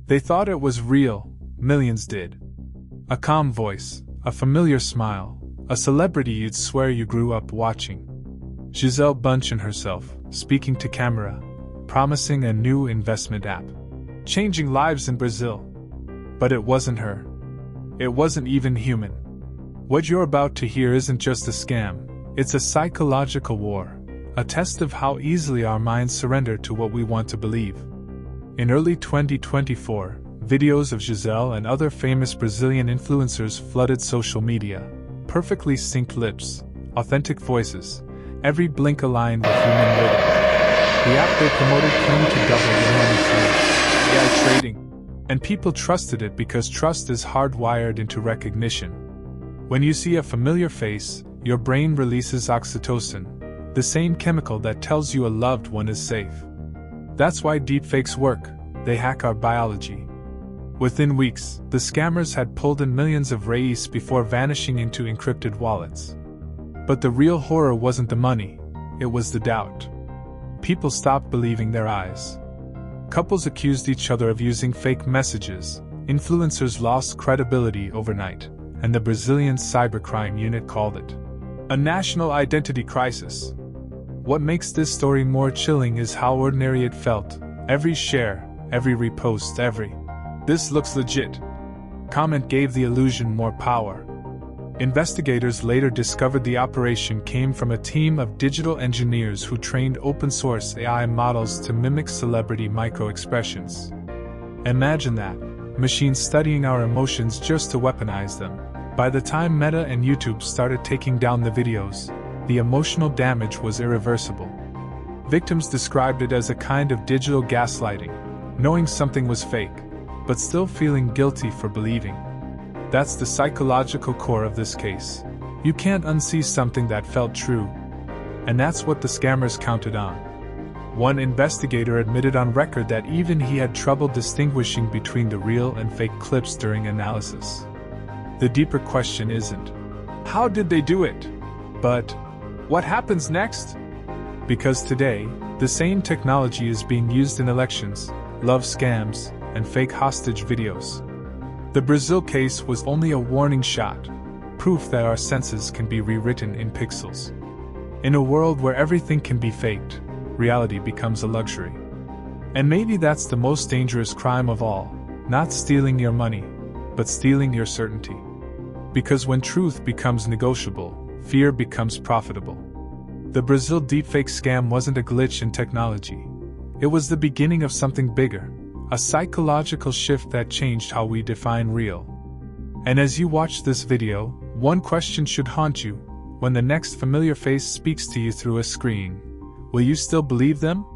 They thought it was real, millions did. A calm voice, a familiar smile, a celebrity you'd swear you grew up watching. Gisele Bündchen herself, speaking to camera, promising a new investment app, changing lives in Brazil. But it wasn't her. It wasn't even human. What you're about to hear isn't just a scam, it's a psychological war, a test of how easily our minds surrender to what we want to believe. In early 2024, videos of Gisele and other famous Brazilian influencers flooded social media. Perfectly synced lips, authentic voices, every blink aligned with human rhythm. The app they promoted claimed to double the money through AI trading. And people trusted it because trust is hardwired into recognition. When you see a familiar face, your brain releases oxytocin, the same chemical that tells you a loved one is safe. That's why deepfakes work, they hack our biology. Within weeks, the scammers had pulled in millions of reais before vanishing into encrypted wallets. But the real horror wasn't the money, it was the doubt. People stopped believing their eyes. Couples accused each other of using fake messages, influencers lost credibility overnight, and the Brazilian cybercrime unit called it a national identity crisis. What makes this story more chilling is how ordinary it felt. Every share, every repost, every "this looks legit" comment gave the illusion more power. Investigators later discovered the operation came from a team of digital engineers who trained open-source AI models to mimic celebrity micro-expressions. Imagine that, machines studying our emotions just to weaponize them. By the time Meta and YouTube started taking down the videos, the emotional damage was irreversible. Victims described it as a kind of digital gaslighting, knowing something was fake, but still feeling guilty for believing. That's the psychological core of this case. You can't unsee something that felt true. And that's what the scammers counted on. One investigator admitted on record that even he had trouble distinguishing between the real and fake clips during analysis. The deeper question isn't, how did they do it? But, what happens next? Because today, the same technology is being used in elections, love scams, and fake hostage videos. The Brazil case was only a warning shot, proof that our senses can be rewritten in pixels. In a world where everything can be faked, reality becomes a luxury. And maybe that's the most dangerous crime of all, not stealing your money, but stealing your certainty. Because when truth becomes negotiable, fear becomes profitable. The Brazil Deepfake Scam wasn't a glitch in technology. It was the beginning of something bigger. A psychological shift that changed how we define real. And as you watch this video, one question should haunt you. When the next familiar face speaks to you through a screen, will you still believe them?